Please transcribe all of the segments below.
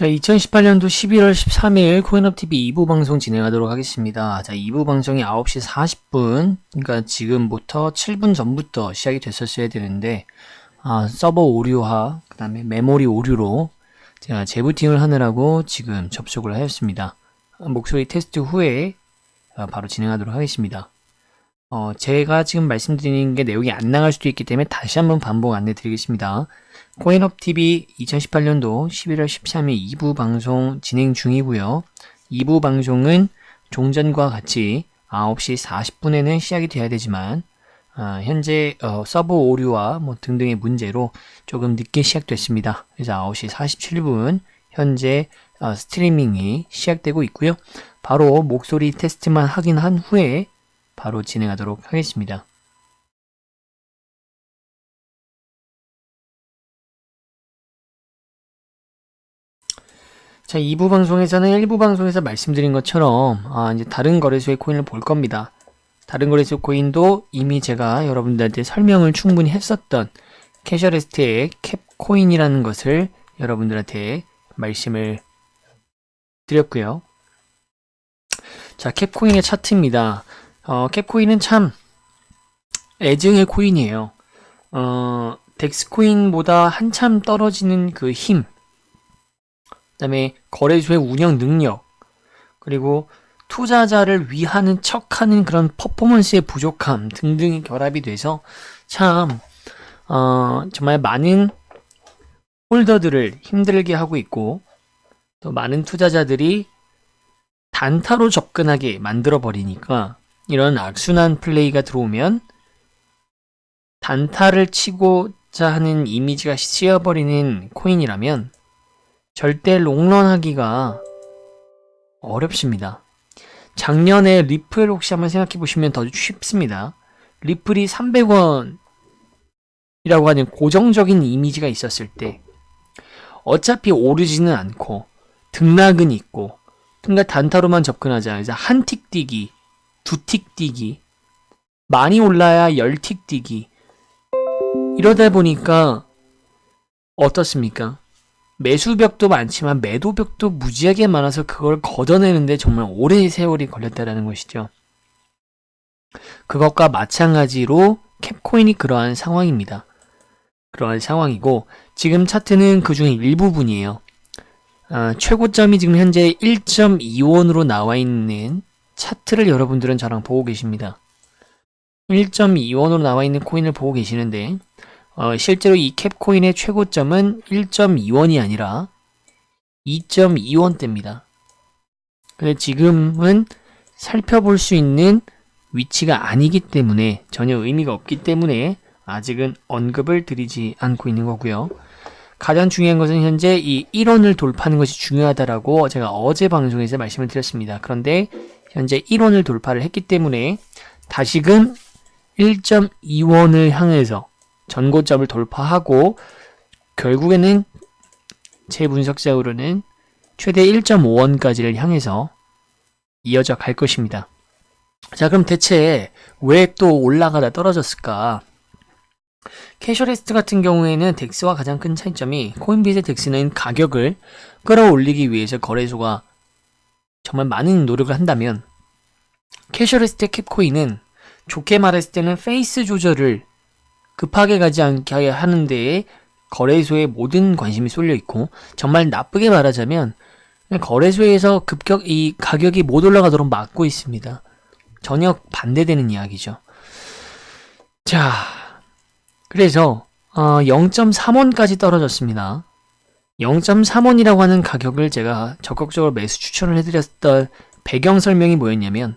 자, 2018년도 11월 13일 코인업TV 2부 방송 진행하도록 하겠습니다. 자, 2부 방송이 9시 40분, 그러니까 지금부터 7분 전부터 시작이 됐었어야 되는데, 서버 오류와 그 다음에 메모리 오류로 제가 재부팅을 하느라고 지금 접속을 하였습니다. 목소리 테스트 후에 바로 진행하도록 하겠습니다. 제가 지금 말씀드리는 게 내용이 안 나갈 수도 있기 때문에 다시 한번 반복 안내 드리겠습니다. 코인업TV 2018년도 11월 13일 2부 방송 진행 중이고요. 2부 방송은 종전과 같이 9시 40분에는 시작이 돼야 되지만 현재 서버 오류와 등등의 문제로 조금 늦게 시작됐습니다. 그래서 9시 47분 현재 스트리밍이 시작되고 있고요. 바로 목소리 테스트만 확인한 후에 바로 진행하도록 하겠습니다. 자, 2부 방송에서는 1부 방송에서 말씀드린 것처럼 이제 다른 거래소의 코인을 볼 겁니다. 다른 거래소 코인도 이미 제가 여러분들한테 설명을 충분히 했었던 캐셔레스트의 캡코인이라는 것을 여러분들한테 말씀을 드렸고요. 자, 캡코인의 차트입니다. 캡코인은 참 애증의 코인이에요. 덱스코인보다 한참 떨어지는 그 힘, 그 다음에 거래소의 운영 능력, 그리고 투자자를 위하는 척하는 그런 퍼포먼스의 부족함 등등이 결합이 돼서 참 정말 많은 홀더들을 힘들게 하고 있고, 또 많은 투자자들이 단타로 접근하게 만들어 버리니까 이런 악순환 플레이가 들어오면 단타를 치고자 하는 이미지가 씌어버리는 코인이라면 절대 롱런 하기가 어렵습니다. 작년에 리플 혹시 한번 생각해 보시면 더 쉽습니다. 리플이 300원이라고 하는 고정적인 이미지가 있었을 때 어차피 오르지는 않고 등락은 있고, 그러니까 단타로만 접근하자. 그래서 한 틱 뛰기, 두 틱 뛰기, 많이 올라야 10틱 뛰기, 이러다 보니까 어떻습니까? 매수벽도 많지만 매도벽도 무지하게 많아서 그걸 걷어내는데 정말 오랜 세월이 걸렸다라는 것이죠. 그것과 마찬가지로 캡코인이 그러한 상황입니다. 그러한 상황이고, 지금 차트는 그 중에 일부분이에요. 최고점이 지금 현재 1.25원으로 나와 있는 차트를 여러분들은 저랑 보고 계십니다. 1.25원으로 나와 있는 코인을 보고 계시는데, 실제로 이 캡코인의 최고점은 1.2원이 아니라 2.2원대입니다. 근데 지금은 살펴볼 수 있는 위치가 아니기 때문에, 전혀 의미가 없기 때문에 아직은 언급을 드리지 않고 있는 거고요. 가장 중요한 것은 현재 이 1원을 돌파하는 것이 중요하다라고 제가 어제 방송에서 말씀을 드렸습니다. 그런데 현재 1원을 돌파를 했기 때문에 다시금 1.2원을 향해서 전고점을 돌파하고 결국에는 제 분석상으로는 최대 1.5원까지를 향해서 이어져 갈 것입니다. 자, 그럼 대체 왜 또 올라가다 떨어졌을까? 캐셔레스트 같은 경우에는 덱스와 가장 큰 차이점이, 코인빗의 덱스는 가격을 끌어올리기 위해서 거래소가 정말 많은 노력을 한다면, 캐셔레스트의 캡코인은 좋게 말했을 때는 페이스 조절을 급하게 가지 않게 하는 데에 거래소의 모든 관심이 쏠려 있고, 정말 나쁘게 말하자면 거래소에서 이 가격이 못 올라가도록 막고 있습니다. 전혀 반대되는 이야기죠. 자, 그래서 0.3원까지 떨어졌습니다. 0.3원이라고 하는 가격을 제가 적극적으로 매수 추천을 해드렸던 배경 설명이 뭐였냐면,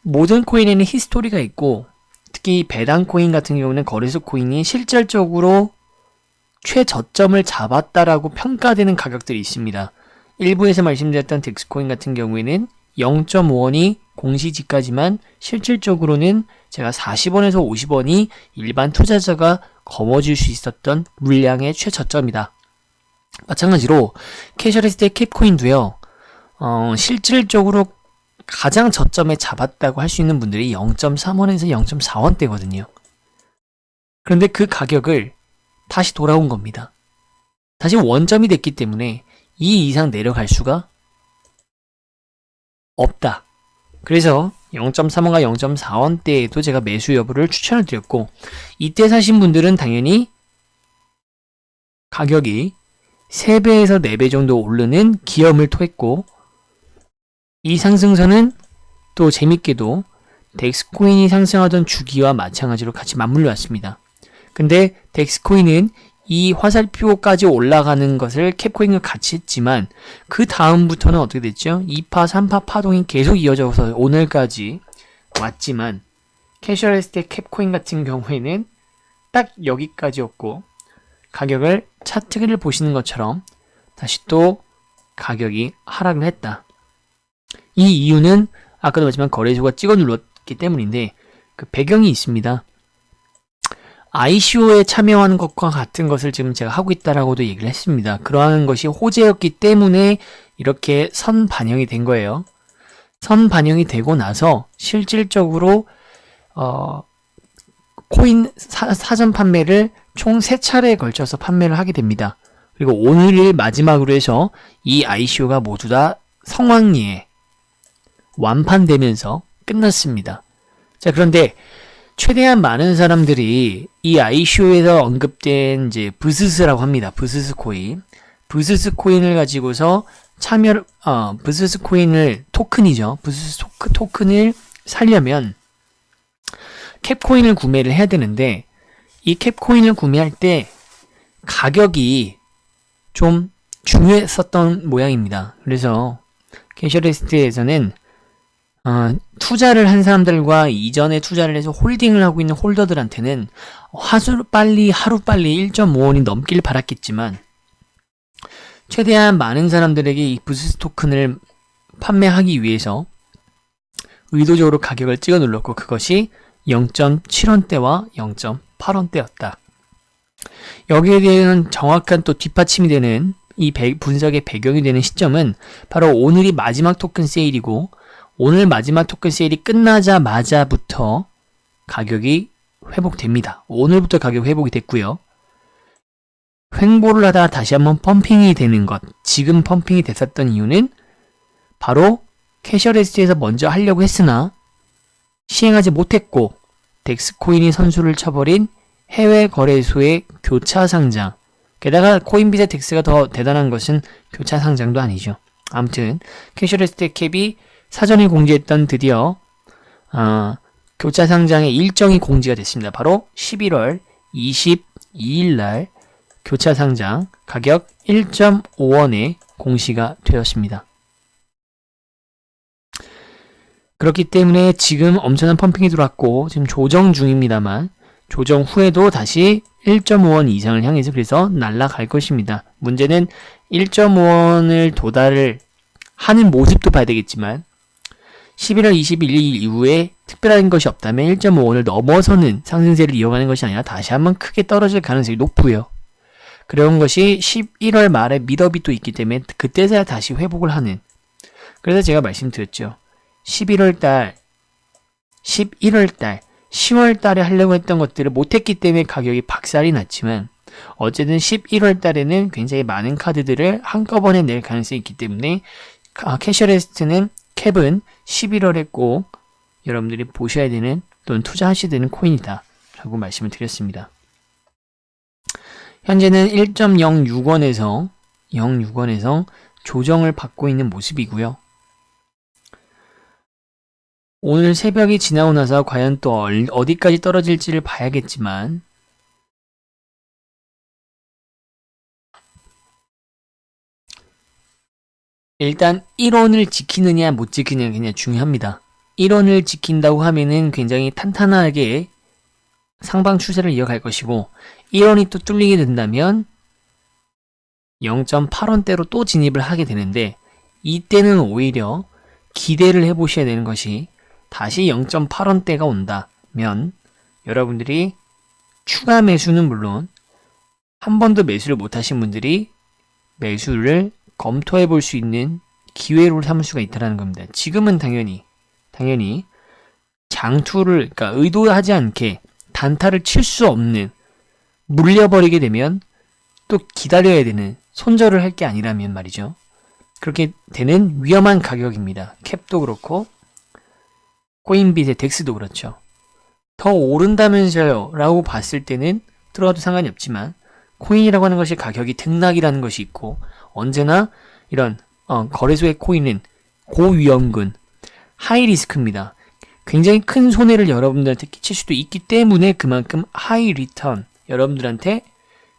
모든 코인에는 히스토리가 있고, 특히 배당 코인 같은 경우는 거래소 코인이 실질적으로 최저점을 잡았다라고 평가되는 가격들이 있습니다. 일부에서 말씀드렸던 덱스코인 같은 경우에는 0.5원이 공시지가지만 실질적으로는 제가 40원에서 50원이 일반 투자자가 거머쥘 수 있었던 물량의 최저점이다. 마찬가지로 캐셔레스트의 캡코인도요. 실질적으로 가장 저점에 잡았다고 할 수 있는 분들이 0.3원에서 0.4원대거든요. 그런데 그 가격을 다시 돌아온 겁니다. 다시 원점이 됐기 때문에 이 이상 내려갈 수가 없다. 그래서 0.3원과 0.4원대에도 제가 매수 여부를 추천을 드렸고, 이때 사신 분들은 당연히 가격이 3배에서 4배 정도 오르는 기염을 토했고, 이 상승선은 또 재밌게도 덱스코인이 상승하던 주기와 마찬가지로 같이 맞물려 왔습니다. 근데 덱스코인은 이 화살표까지 올라가는 것을 캡코인과 같이 했지만 그 다음부터는 어떻게 됐죠? 2파, 3파 파동이 계속 이어져서 오늘까지 왔지만 캐셔레스테 캡코인 같은 경우에는 딱 여기까지였고 가격을 차트를 보시는 것처럼 다시 또 가격이 하락을 했다. 이 이유는 아까도 말했지만 거래소가 찍어 눌렀기 때문인데 그 배경이 있습니다. ICO에 참여하는 것과 같은 것을 지금 제가 하고 있다라고도 얘기를 했습니다. 그러한 것이 호재였기 때문에 이렇게 선 반영이 된 거예요. 선 반영이 되고 나서 실질적으로 코인 사전 판매를 총 3차례에 걸쳐서 판매를 하게 됩니다. 그리고 오늘을 마지막으로 해서 이 ICO가 모두 다 성황리에 완판되면서 끝났습니다. 자, 그런데 최대한 많은 사람들이 이 ICO에서 언급된 이제 브스스라고 합니다. 브스스 코인. 브스스 코인을 가지고서 브스스 코인을 토큰이죠. 브스스 토큰을 살려면 캡코인을 구매를 해야 되는데 이 캡코인을 구매할 때 가격이 좀 중요했었던 모양입니다. 그래서 캐셔레스트에서는 투자를 한 사람들과 이전에 투자를 해서 홀딩을 하고 있는 홀더들한테는 하루빨리 1.5원이 넘길 바랐겠지만 최대한 많은 사람들에게 이 부스 토큰을 판매하기 위해서 의도적으로 가격을 찍어 눌렀고 그것이 0.7원대와 0.8원대였다. 여기에 대한 정확한 또 뒷받침이 되는 이 분석의 배경이 되는 시점은 바로 오늘이 마지막 토큰 세일이고 오늘 마지막 토큰 세일이 끝나자마자부터 가격이 회복됩니다. 오늘부터 가격 회복이 됐고요. 횡보를 하다가 다시 한번 펌핑이 되는 것. 지금 펌핑이 됐었던 이유는 바로 캐셔레스트에서 먼저 하려고 했으나 시행하지 못했고 덱스코인이 선수를 쳐버린 해외 거래소의 교차 상장. 게다가 코인빗의 덱스가 더 대단한 것은 교차 상장도 아니죠. 아무튼 캐셔레스트 캡이 사전에 공지했던 드디어 교차 상장의 일정이 공지가 됐습니다. 바로 11월 22일 날 교차 상장 가격 1.5원에 공시가 되었습니다. 그렇기 때문에 지금 엄청난 펌핑이 들어왔고 지금 조정 중입니다만 조정 후에도 다시 1.5원 이상을 향해서 그래서 날아갈 것입니다. 문제는 1.5원을 도달을 하는 모습도 봐야 되겠지만 11월 21일 이후에 특별한 것이 없다면 1.5원을 넘어서는 상승세를 이어가는 것이 아니라 다시 한번 크게 떨어질 가능성이 높고요. 그런 것이 11월 말에 미더비 또 있기 때문에 그때서야 다시 회복을 하는. 그래서 제가 말씀드렸죠. 11월 달, 10월 달에 하려고 했던 것들을 못했기 때문에 가격이 박살이 났지만 어쨌든 11월 달에는 굉장히 많은 카드들을 한꺼번에 낼 가능성이 있기 때문에 캐셔레스트는 캡은 11월에 꼭 여러분들이 보셔야 되는 또는 투자하셔야 되는 코인이다 라고 말씀을 드렸습니다. 현재는 1.06원에서 0.6원에서 조정을 받고 있는 모습이고요. 오늘 새벽이 지나고 나서 과연 또 어디까지 떨어질지를 봐야겠지만 일단 1원을 지키느냐 못 지키느냐 그냥 중요합니다. 1원을 지킨다고 하면은 굉장히 탄탄하게 상방 추세를 이어갈 것이고 1원이 또 뚫리게 된다면 0.8원대로 또 진입을 하게 되는데 이때는 오히려 기대를 해보셔야 되는 것이 다시 0.8원대가 온다면 여러분들이 추가 매수는 물론 한 번도 매수를 못하신 분들이 매수를 검토해 볼 수 있는 기회로 삼을 수가 있다는 겁니다. 지금은 당연히 장투를 그러니까 의도하지 않게 단타를 칠 수 없는 물려버리게 되면 또 기다려야 되는, 손절을 할 게 아니라면 말이죠. 그렇게 되는 위험한 가격입니다. 캡도 그렇고 코인빗의 덱스도 그렇죠. 더 오른다면서요 라고 봤을 때는 들어가도 상관이 없지만, 코인이라고 하는 것이 가격이 등락이라는 것이 있고, 언제나 이런 거래소의 코인은 고위험군, 하이 리스크입니다. 굉장히 큰 손해를 여러분들한테 끼칠 수도 있기 때문에 그만큼 하이 리턴, 여러분들한테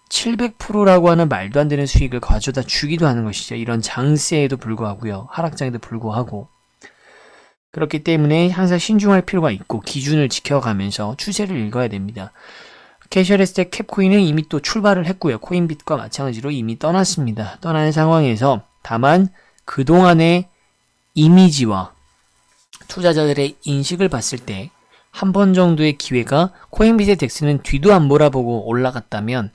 700%라고 하는 말도 안 되는 수익을 가져다 주기도 하는 것이죠. 이런 장세에도 불구하고요. 하락장에도 불구하고. 그렇기 때문에 항상 신중할 필요가 있고 기준을 지켜가면서 추세를 읽어야 됩니다. 캐셔레스텍 캡코인은 이미 또 출발을 했고요. 코인빗과 마찬가지로 이미 떠났습니다. 떠나는 상황에서 다만 그동안의 이미지와 투자자들의 인식을 봤을 때 한 번 정도의 기회가, 코인빗의 덱스는 뒤도 안 몰아보고 올라갔다면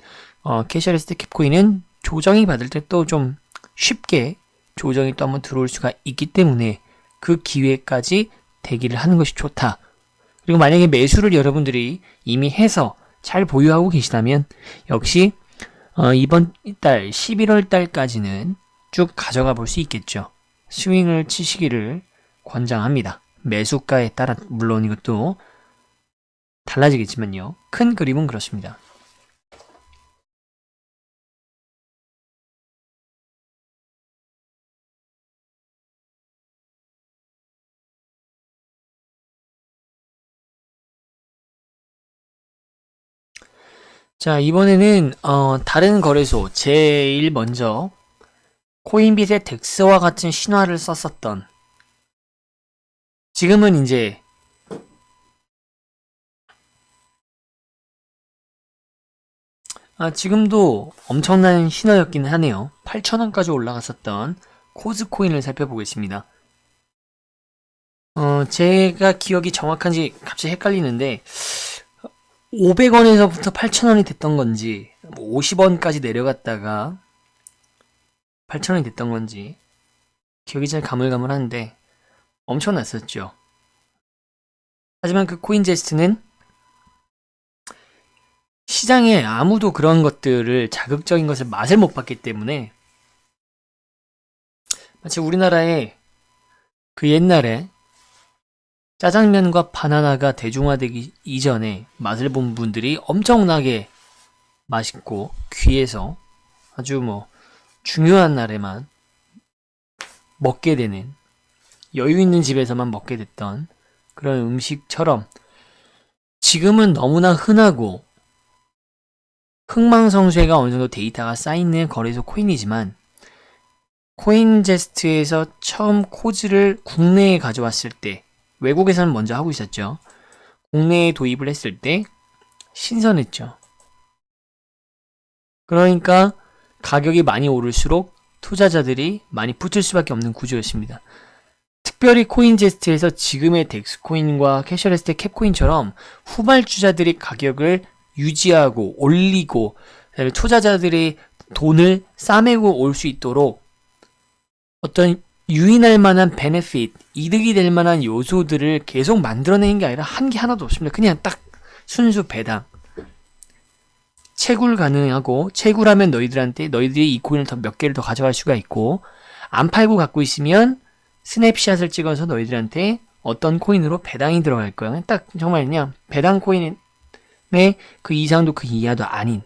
캐셔레스텍 캡코인은 조정이 받을 때 또 좀 쉽게 조정이 또 한번 들어올 수가 있기 때문에 그 기회까지 대기를 하는 것이 좋다. 그리고 만약에 매수를 여러분들이 이미 해서 잘 보유하고 계시다면 역시 이번 달 11월 달까지는 쭉 가져가 볼 수 있겠죠. 스윙을 치시기를 권장합니다. 매수가에 따라 물론 이것도 달라지겠지만요. 큰 그림은 그렇습니다. 자, 이번에는 다른 거래소, 제일 먼저 코인빗의 덱스와 같은 신화를 썼었던, 지금은 이제 지금도 엄청난 신화였긴 하네요. 8,000원까지 올라갔었던 코즈코인을 살펴보겠습니다. 제가 기억이 정확한지 갑자기 헷갈리는데 500원에서부터 8,000원이 됐던 건지 50원까지 내려갔다가 8,000원이 됐던 건지 기억이 잘 가물가물한데 엄청났었죠. 하지만 그 코인제스트는 시장에 아무도 그런 것들을, 자극적인 것을 맛을 못 봤기 때문에, 마치 우리나라에 그 옛날에 짜장면과 바나나가 대중화되기 이전에 맛을 본 분들이 엄청나게 맛있고 귀해서 아주 중요한 날에만 먹게 되는, 여유 있는 집에서만 먹게 됐던 그런 음식처럼 지금은 너무나 흔하고 흥망성쇠가 어느 정도 데이터가 쌓이는 거래소 코인이지만, 코인제스트에서 처음 코즈를 국내에 가져왔을 때, 외국에서는 먼저 하고 있었죠. 국내에 도입을 했을 때 신선했죠. 그러니까 가격이 많이 오를수록 투자자들이 많이 붙을 수밖에 없는 구조였습니다. 특별히 코인제스트에서 지금의 덱스코인과 캐셔레스텍 캡코인처럼 후발주자들이 가격을 유지하고 올리고 투자자들의 돈을 싸매고 올 수 있도록 어떤 유인할 만한 베네핏, 이득이 될 만한 요소들을 계속 만들어내는 게 아니라 한 게 하나도 없습니다. 그냥 딱 순수 배당. 채굴 가능하고, 채굴하면 너희들이 이 코인을 더 몇 개를 더 가져갈 수가 있고, 안 팔고 갖고 있으면 스냅샷을 찍어서 너희들한테 어떤 코인으로 배당이 들어갈 거야. 딱 정말 그냥 배당 코인의 그 이상도 그 이하도 아닌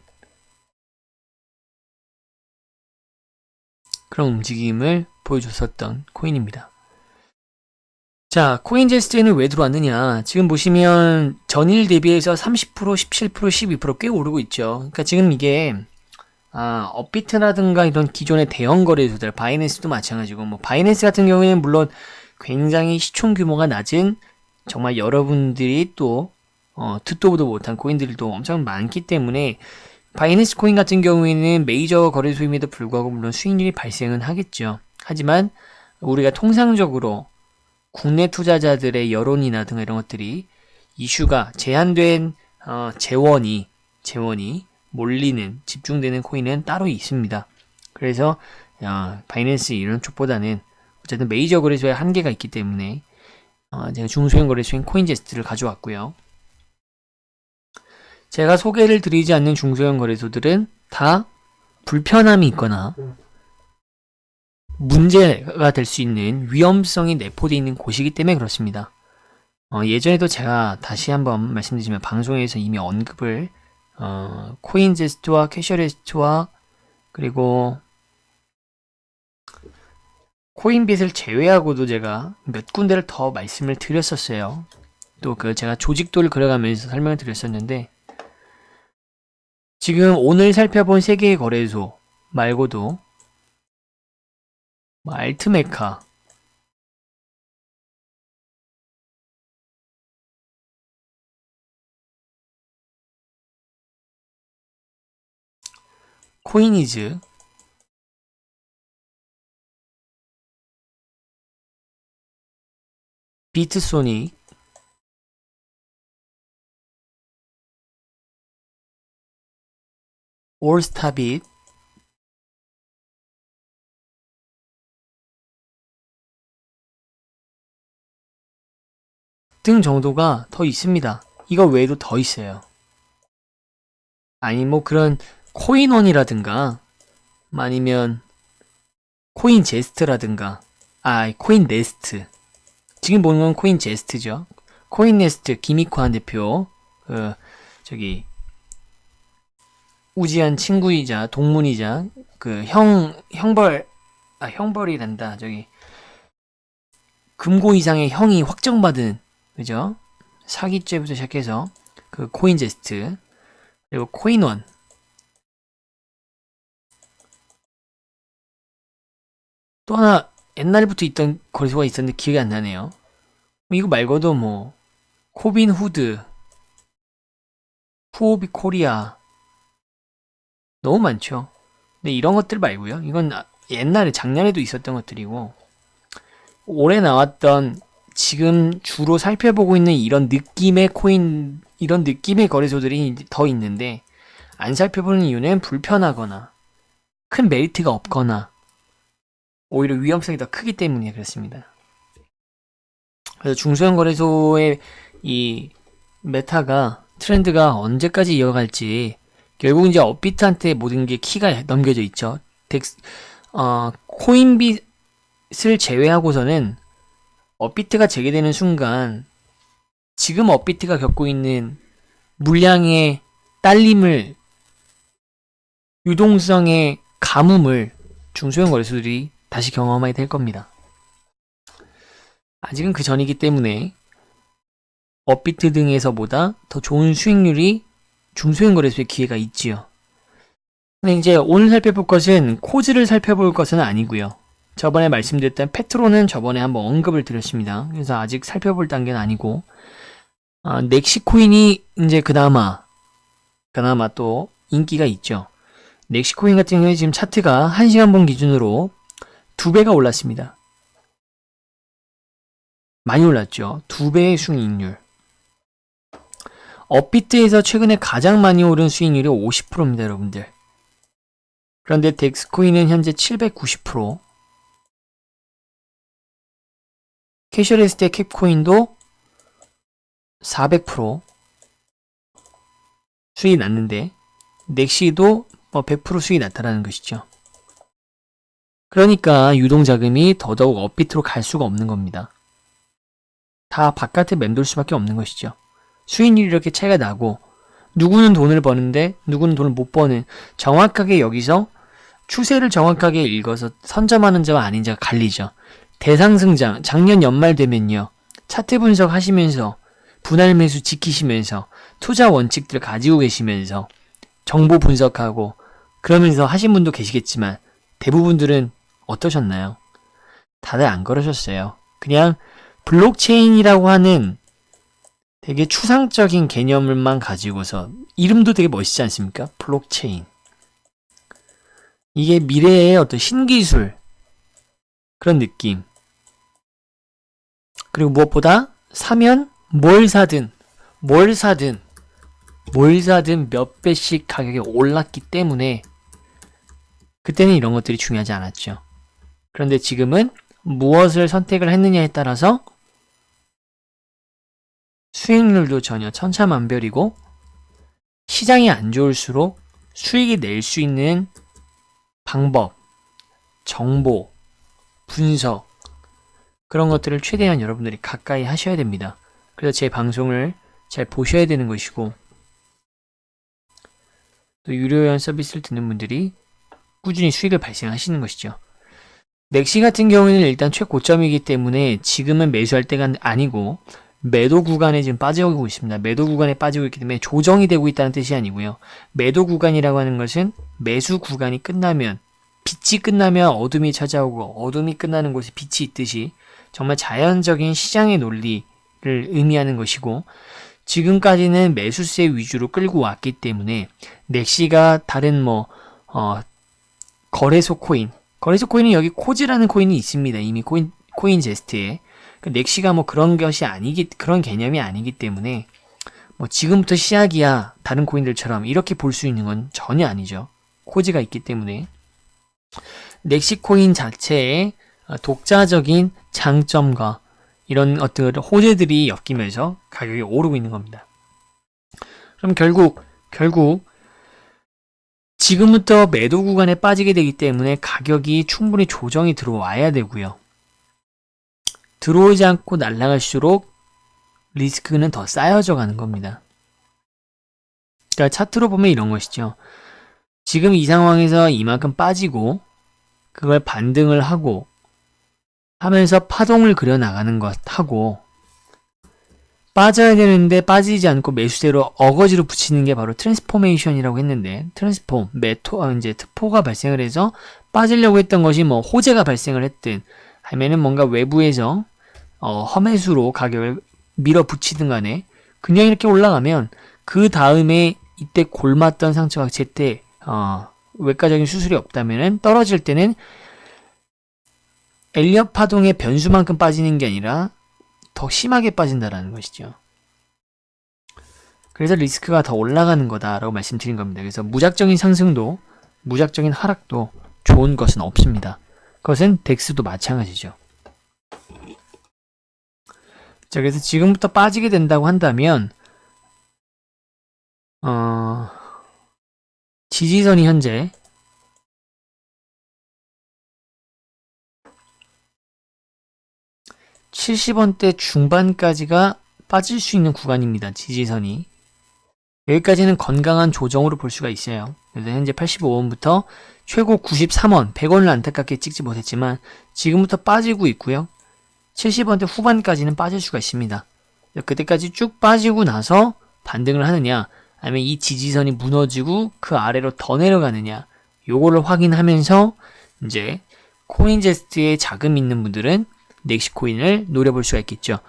그런 움직임을 보여줬었던 코인입니다. 자, 코인제스트에는 왜 들어왔느냐. 지금 보시면 전일 대비해서 30%, 17%, 12%꽤 오르고 있죠. 그러니까 지금 이게 업비트라든가 이런 기존의 대형 거래소들, 바이낸스도 마찬가지고, 바이낸스 같은 경우에는 물론 굉장히 시총 규모가 낮은, 정말 여러분들이 또 듣도 보도 못한 코인들도 엄청 많기 때문에, 바이낸스 코인 같은 경우에는 메이저 거래소임에도 불구하고 물론 수익률이 발생은 하겠죠. 하지만 우리가 통상적으로 국내 투자자들의 여론이나 이런 것들이, 이슈가 제한된 재원이 몰리는, 집중되는 코인은 따로 있습니다. 그래서 바이낸스 이런 쪽보다는 어쨌든 메이저 거래소에 한계가 있기 때문에 제가 중소형 거래소인 코인제스트를 가져왔고요. 제가 소개를 드리지 않는 중소형 거래소들은 다 불편함이 있거나 문제가 될 수 있는 위험성이 내포되어 있는 곳이기 때문에 그렇습니다. 예전에도 제가 다시 한번 말씀드리지만 방송에서 이미 언급을 코인제스트와 캐셔리스트와 그리고 코인빗을 제외하고도 제가 몇 군데를 더 말씀을 드렸었어요. 또 제가 조직도를 그려가면서 설명을 드렸었는데 지금 오늘 살펴본 3개의 거래소 말고도 알트메카, 코인이즈, 비트소닉, 올스타빗, 등 정도가 더 있습니다. 이거 외에도 더 있어요. 아니 뭐 그런 코인원이라든가 아니면 코인제스트라든가 코인네스트, 지금 보는 건 코인제스트죠. 코인네스트 김익환 대표, 우지한 친구이자 동문이자 형벌이란다. 금고 이상의 형이 확정받은, 그죠? 사기죄부터 시작해서 코인제스트, 그리고 코인원, 또 하나 옛날부터 있던 거래소가 있었는데 기억이 안 나네요. 이거 말고도 뭐 코빈후드, 후오비 코리아, 너무 많죠. 근데 이런 것들 말고요. 이건 옛날에 작년에도 있었던 것들이고 올해 나왔던 지금 주로 살펴보고 있는 이런 느낌의 코인, 이런 느낌의 거래소들이 더 있는데 안 살펴보는 이유는 불편하거나 큰 메리트가 없거나 오히려 위험성이 더 크기 때문에 그렇습니다. 그래서 중소형 거래소의 이 메타가 트렌드가 언제까지 이어갈지, 결국 이제 업비트한테 모든 게 키가 넘겨져 있죠. 코인빗을 제외하고서는 업비트가 재개되는 순간 지금 업비트가 겪고 있는 물량의 딸림을, 유동성의 가뭄을 중소형 거래소들이 다시 경험하게 될 겁니다. 아직은 그 전이기 때문에 업비트 등에서보다 더 좋은 수익률이 중소형 거래소에 기회가 있지요. 근데 이제 오늘 살펴볼 것은 코즈를 살펴볼 것은 아니고요. 저번에 말씀드렸던 페트로는 저번에 한번 언급을 드렸습니다. 그래서 아직 살펴볼 단계는 아니고, 넥시코인이 이제 그나마 또 인기가 있죠. 넥시코인 같은 경우에 지금 차트가 1시간 본 기준으로 2배가 올랐습니다. 많이 올랐죠. 2배의 수익률. 업비트에서 최근에 가장 많이 오른 수익률이 50%입니다, 여러분들. 그런데 덱스코인은 현재 790%, 캐셔리스트의 캡코인도 400% 수익이 났는데 넥시도 100% 수익이 났다라는 것이죠. 그러니까 유동자금이 더더욱 업비트로 갈 수가 없는 겁니다. 다 바깥에 맴돌 수밖에 없는 것이죠. 수익률이 이렇게 차이가 나고 누구는 돈을 버는데 누구는 돈을 못 버는, 정확하게 여기서 추세를 정확하게 읽어서 선점하는 자와 아닌 자가 갈리죠. 대상승장, 작년 연말 되면요, 차트 분석하시면서 분할 매수 지키시면서 투자 원칙들 가지고 계시면서 정보 분석하고 그러면서 하신 분도 계시겠지만 대부분들은 어떠셨나요? 다들 안 그러셨어요. 그냥 블록체인이라고 하는 되게 추상적인 개념을만 가지고서, 이름도 되게 멋있지 않습니까? 블록체인. 이게 미래의 어떤 신기술, 그런 느낌. 그리고 무엇보다 사면 뭘 사든 몇 배씩 가격이 올랐기 때문에 그때는 이런 것들이 중요하지 않았죠. 그런데 지금은 무엇을 선택을 했느냐에 따라서 수익률도 전혀 천차만별이고, 시장이 안 좋을수록 수익이 낼 수 있는 방법, 정보, 분석 그런 것들을 최대한 여러분들이 가까이 하셔야 됩니다. 그래서 제 방송을 잘 보셔야 되는 것이고 또 유료회원 서비스를 듣는 분들이 꾸준히 수익을 발생하시는 것이죠. 넥시 같은 경우에는 일단 최고점이기 때문에 지금은 매수할 때가 아니고 매도 구간에 지금 빠져오고 있습니다. 매도 구간에 빠지고 있기 때문에 조정이 되고 있다는 뜻이 아니고요. 매도 구간이라고 하는 것은 매수 구간이 끝나면 빛이 끝나면 어둠이 찾아오고 어둠이 끝나는 곳에 빛이 있듯이 정말 자연적인 시장의 논리를 의미하는 것이고 지금까지는 매수세 위주로 끌고 왔기 때문에 넥시가 다른 거래소 코인은 여기 코즈라는 코인이 있습니다. 이미 코인 제스트에 넥시가 그런 그런 개념이 아니기 때문에 지금부터 시작이야 다른 코인들처럼 이렇게 볼 수 있는 건 전혀 아니죠. 코즈가 있기 때문에 넥시 코인 자체의 독자적인 장점과 이런 어떤 호재들이 엮이면서 가격이 오르고 있는 겁니다. 그럼 결국 지금부터 매도 구간에 빠지게 되기 때문에 가격이 충분히 조정이 들어와야 되고요. 들어오지 않고 날아갈수록 리스크는 더 쌓여져 가는 겁니다. 그러니까 차트로 보면 이런 것이죠. 지금 이 상황에서 이만큼 빠지고 그걸 반등을 하고 하면서 파동을 그려나가는 것하고 빠져야 되는데 빠지지 않고 매수세로 어거지로 붙이는 게 바로 트랜스포메이션이라고 했는데 이제 특포가 발생을 해서 빠지려고 했던 것이 호재가 발생을 했든 아니면은 뭔가 외부에서 험해수로 가격을 밀어붙이든 간에 그냥 이렇게 올라가면 그 다음에 이때 골맞던 상처가 제때 외과적인 수술이 없다면은 떨어질 때는 엘리엇 파동의 변수만큼 빠지는 게 아니라 더 심하게 빠진다라는 것이죠. 그래서 리스크가 더 올라가는 거다라고 말씀드린 겁니다. 그래서 무작정인 상승도 무작정인 하락도 좋은 것은 없습니다. 그것은 덱스도 마찬가지죠. 자, 그래서 지금부터 빠지게 된다고 한다면 지지선이 현재 70원대 중반까지가 빠질 수 있는 구간입니다. 지지선이. 여기까지는 건강한 조정으로 볼 수가 있어요. 그래서 현재 85원부터 최고 93원, 100원을 안타깝게 찍지 못했지만 지금부터 빠지고 있고요. 70원대 후반까지는 빠질 수가 있습니다. 그때까지 쭉 빠지고 나서 반등을 하느냐 아니면 이 지지선이 무너지고 그 아래로 더 내려가느냐 요거를 확인하면서 이제 코인제스트에 자금 있는 분들은 넥시코인을 노려볼 수가 있겠죠.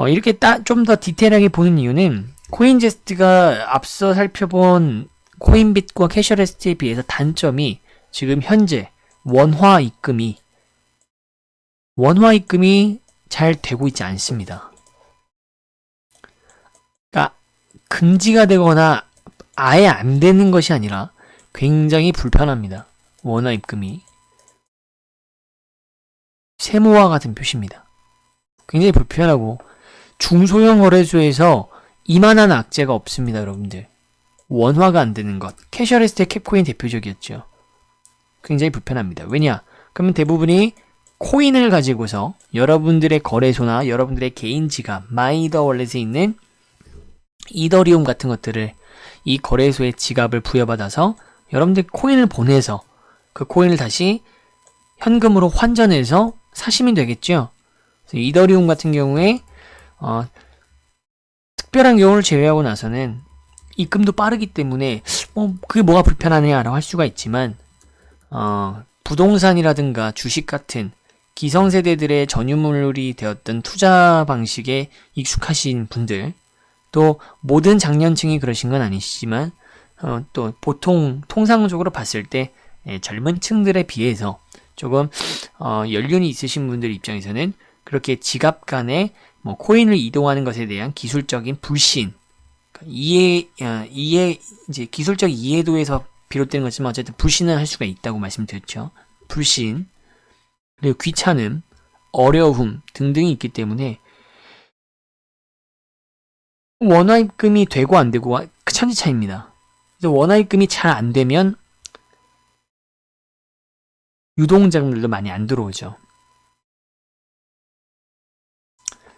이렇게 좀 더 디테일하게 보는 이유는 코인제스트가 앞서 살펴본 코인빗과 캐셔레스트에 비해서 단점이 지금 현재 원화 입금이 잘 되고 있지 않습니다. 그러니까 금지가 되거나 아예 안 되는 것이 아니라 굉장히 불편합니다. 원화 입금이. 세모와 같은 표시입니다. 굉장히 불편하고 중소형 거래소에서 이만한 악재가 없습니다. 여러분들. 원화가 안 되는 것. 캐셔레스트의 캡코인 대표적이었죠. 굉장히 불편합니다. 왜냐? 그러면 대부분이 코인을 가지고서 여러분들의 거래소나 여러분들의 개인 지갑, 마이더 월렛에 있는 이더리움 같은 것들을 이 거래소의 지갑을 부여받아서 여러분들 코인을 보내서 그 코인을 다시 현금으로 환전해서 사시면 되겠죠. 이더리움 같은 경우에 특별한 경우를 제외하고 나서는 입금도 빠르기 때문에 그게 뭐가 불편하냐라고 할 수가 있지만 부동산이라든가 주식 같은 기성세대들의 전유물이 되었던 투자 방식에 익숙하신 분들 또 모든 장년층이 그러신 건 아니시지만 또 보통 통상적으로 봤을 때 젊은 층들에 비해서 조금 연륜이 있으신 분들 입장에서는 그렇게 지갑 간에 코인을 이동하는 것에 대한 기술적인 불신, 이제 기술적 이해도에서 비롯되는 거지만 어쨌든 불신을 할 수가 있다고 말씀드렸죠. 불신, 그리고 귀찮음, 어려움 등등이 있기 때문에 원화 입금이 되고 안 되고가 천지 차이입니다. 그래서 원화 입금이 잘 안 되면 유동자금들도 많이 안 들어오죠.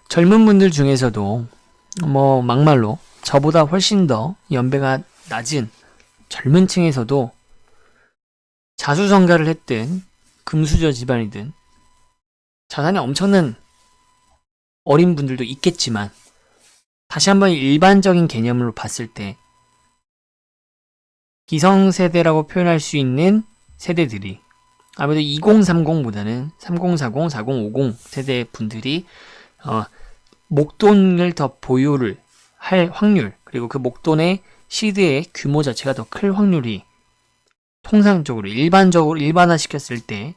젊은 분들 중에서도 뭐 막말로 저보다 훨씬 더 연배가 낮은 젊은 층에서도 자수성가를 했든 금수저 집안이든 자산이 엄청난 어린 분들도 있겠지만 다시 한번 일반적인 개념으로 봤을 때 기성세대라고 표현할 수 있는 세대들이 아무래도 2030보다는 3040, 4050 세대 분들이 목돈을 더 보유를 할 확률, 그리고 그 목돈의 시드의 규모 자체가 더 클 확률이 통상적으로 일반적으로 일반화시켰을 때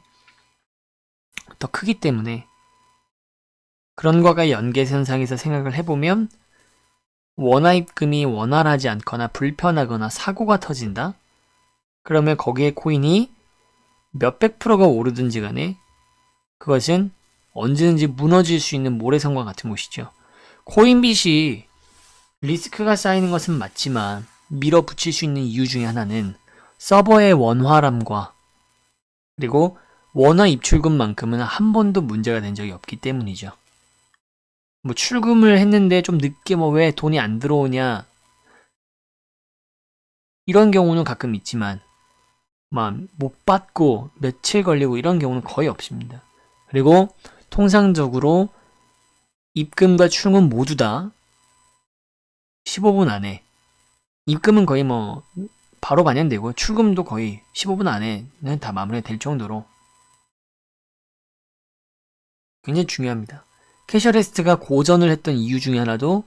더 크기 때문에 그런 것과 연계선상에서 생각을 해보면 원화입금이 원활하지 않거나 불편하거나 사고가 터진다? 그러면 거기에 코인이 몇백 프로가 오르든지 간에 그것은 언제든지 무너질 수 있는 모래성과 같은 것이죠. 코인빗이 리스크가 쌓이는 것은 맞지만 밀어붙일 수 있는 이유 중에 하나는 서버의 원활함과 그리고 원화 입출금만큼은 한 번도 문제가 된 적이 없기 때문이죠. 뭐 출금을 했는데 좀 늦게 뭐 왜 돈이 안 들어오냐 이런 경우는 가끔 있지만 막 못 받고 며칠 걸리고 이런 경우는 거의 없습니다. 그리고 통상적으로 입금과 출금 모두 다 15분 안에 입금은 거의 뭐 바로 반영되고 출금도 거의 15분 안에는 다 마무리가 될 정도로 굉장히 중요합니다. 캐셔레스트가 고전을 했던 이유 중에 하나도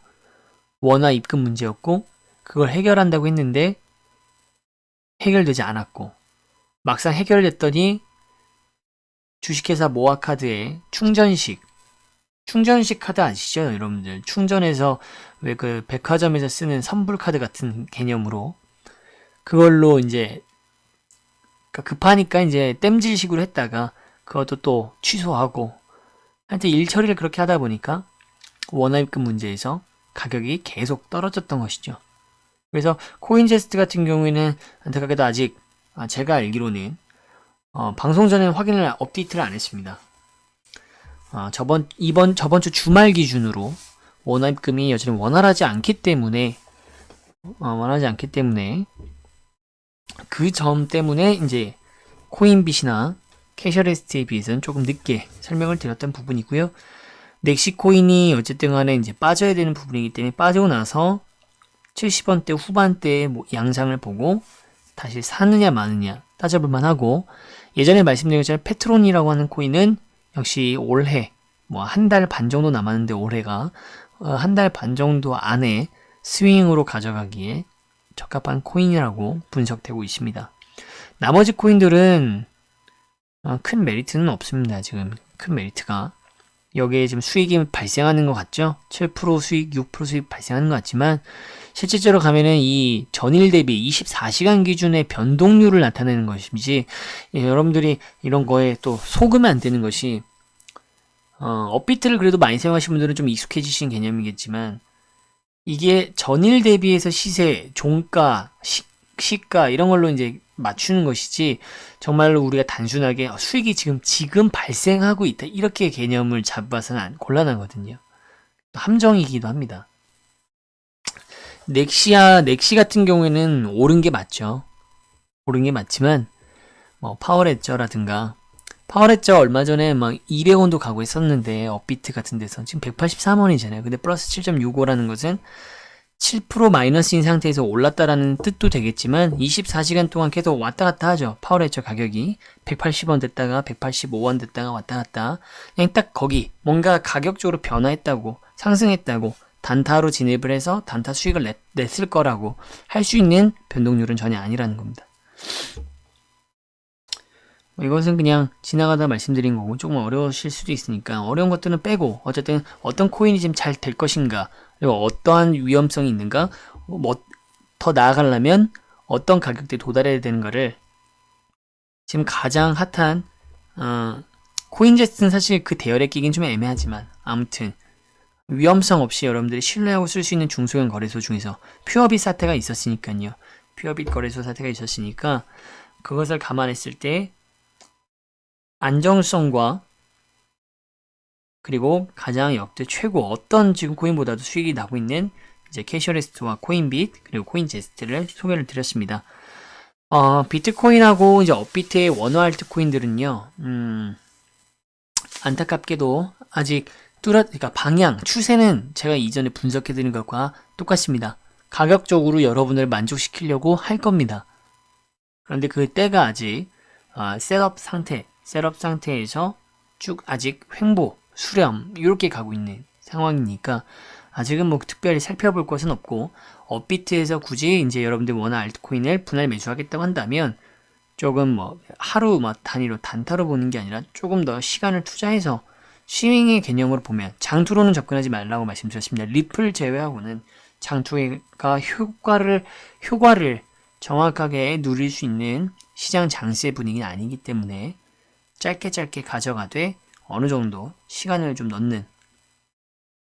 원화 입금 문제였고 그걸 해결한다고 했는데 해결되지 않았고 막상 해결됐더니 주식회사 모아카드의 충전식 카드 아시죠? 여러분들 충전해서 왜 그 백화점에서 쓰는 선불카드 같은 개념으로 그걸로 이제 급하니까 이제 땜질식으로 했다가 그것도 또 취소하고 하여튼 일 처리를 그렇게 하다 보니까 원화입금 문제에서 가격이 계속 떨어졌던 것이죠. 그래서 코인제스트 같은 경우에는 안타깝게도 아직 제가 알기로는 방송 전에 확인을 업데이트를 안 했습니다. 저번 주 주말 기준으로 원화입금이 여전히 원활하지 않기 때문에 그 점 때문에 이제 코인빗이나 캐셔레스트에 비해서는 조금 늦게 설명을 드렸던 부분이고요. 넥시코인이 어쨌든 간에 이제 빠져야 되는 부분이기 때문에 빠지고 나서 70원대 후반대의 양상을 보고 다시 사느냐 마느냐 따져볼만 하고 예전에 말씀드린 것처럼 페트론이라고 하는 코인은 역시 올해 한 달 반 정도 남았는데 올해가 한 달 반 정도 안에 스윙으로 가져가기에 적합한 코인이라고 분석되고 있습니다. 나머지 코인들은 큰 메리트는 없습니다. 지금 큰 메리트가 여기에 지금 수익이 발생하는 것 같죠? 7% 수익, 6% 수익 발생하는 것 같지만 실질적으로 가면은 이 전일 대비 24시간 기준의 변동률을 나타내는 것이지 여러분들이 이런 거에 또 속으면 안 되는 것이 업비트를 그래도 많이 사용하시는 분들은 좀 익숙해지신 개념이겠지만 이게 전일 대비해서 시세, 종가, 시가 이런 걸로 이제 맞추는 것이지 정말로 우리가 단순하게 수익이 지금 발생하고 있다 이렇게 개념을 잡아서는 곤란하거든요. 함정이기도 합니다. 넥시 같은 경우에는 옳은 게 맞죠. 옳은 게 맞지만 파워레저라든가 파워레저 얼마 전에 200원도 가고 있었는데 업비트 같은 데서 지금 183원이잖아요. 근데 플러스 7.65라는 것은 7% 마이너스인 상태에서 올랐다라는 뜻도 되겠지만 24시간 동안 계속 왔다 갔다 하죠. 파워레저 가격이 180원 됐다가 185원 됐다가 왔다 갔다 그냥 딱 거기 뭔가 가격적으로 변화했다고 상승했다고 단타로 진입을 해서 단타 수익을 냈을 거라고 할 수 있는 변동률은 전혀 아니라는 겁니다. 이것은 그냥 지나가다 말씀드린 거고 조금 어려우실 수도 있으니까 어려운 것들은 빼고 어쨌든 어떤 코인이 지금 잘 될 것인가 그리고 어떠한 위험성이 있는가 더 나아가려면 어떤 가격대에 도달해야 되는가를 지금 가장 핫한 코인제스트는 사실 그 대열에 끼긴 좀 애매하지만 아무튼 위험성 없이 여러분들이 신뢰하고 쓸 수 있는 중소형 거래소 중에서 퓨어빗 사태가 있었으니까요. 퓨어빗 거래소 사태가 있었으니까 그것을 감안했을 때 안정성과 그리고 가장 역대 최고 어떤 지금 코인보다도 수익이 나고 있는 이제 캐셔리스트와 코인빗 그리고 코인제스트를 소개를 드렸습니다. 비트코인하고 이제 업비트의 원화 알트코인들은요, 안타깝게도 아직 그러니까 방향, 추세는 제가 이전에 분석해드린 것과 똑같습니다. 가격적으로 여러분을 만족시키려고 할 겁니다. 그런데 그 때가 아직 셋업 상태에서 쭉 아직 횡보, 수렴 이렇게 가고 있는 상황이니까 아직은 뭐 특별히 살펴볼 것은 없고 업비트에서 굳이 이제 여러분들 원화 알트코인을 분할 매수하겠다고 한다면 조금 뭐 하루 단위로 단타로 보는 게 아니라 조금 더 시간을 투자해서 스윙의 개념으로 보면 장투로는 접근하지 말라고 말씀드렸습니다. 리플 제외하고는 장투가 효과를 정확하게 누릴 수 있는 시장 장세 분위기는 아니기 때문에 짧게 가져가되 어느 정도 시간을 좀 넣는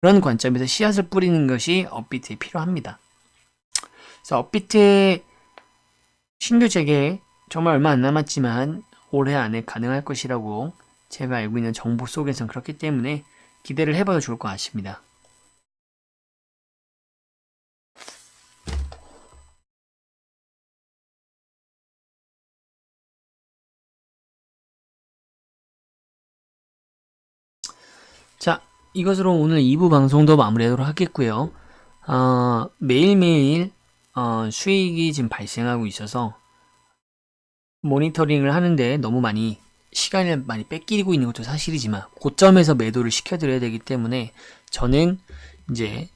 그런 관점에서 씨앗을 뿌리는 것이 업비트에 필요합니다. 그래서 업비트의 신규 재개 정말 얼마 안 남았지만 올해 안에 가능할 것이라고 제가 알고 있는 정보 속에서는 그렇기 때문에 기대를 해봐도 좋을 것 같습니다. 자, 이것으로 오늘 2부 방송도 마무리하도록 하겠고요. 매일매일 수익이 지금 발생하고 있어서 모니터링을 하는데 너무 많이 시간을 많이 뺏기고 있는 것도 사실이지만 고점에서 매도를 시켜드려야 되기 때문에 저는 이제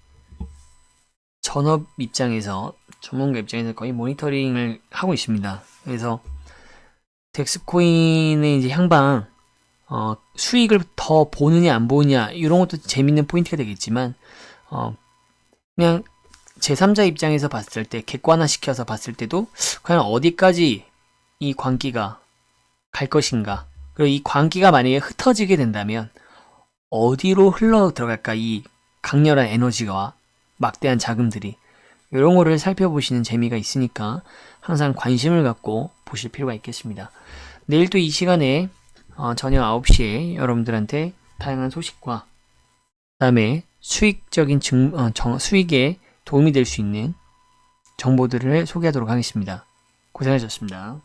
전업 입장에서 전문가 입장에서 거의 모니터링을 하고 있습니다. 그래서 덱스코인의 이제 향방 수익을 더 보느냐 안 보느냐 이런 것도 재밌는 포인트가 되겠지만 그냥 제3자 입장에서 봤을 때 객관화시켜서 봤을 때도 과연 어디까지 이 광기가 갈 것인가 그리고 이 광기가 만약에 흩어지게 된다면 어디로 흘러 들어갈까 이 강렬한 에너지와 막대한 자금들이 이런 거를 살펴보시는 재미가 있으니까 항상 관심을 갖고 보실 필요가 있겠습니다. 내일 또 이 시간에 저녁 9시에 여러분들한테 다양한 소식과 그다음에 수익적인 수익에 도움이 될 수 있는 정보들을 소개하도록 하겠습니다. 고생하셨습니다.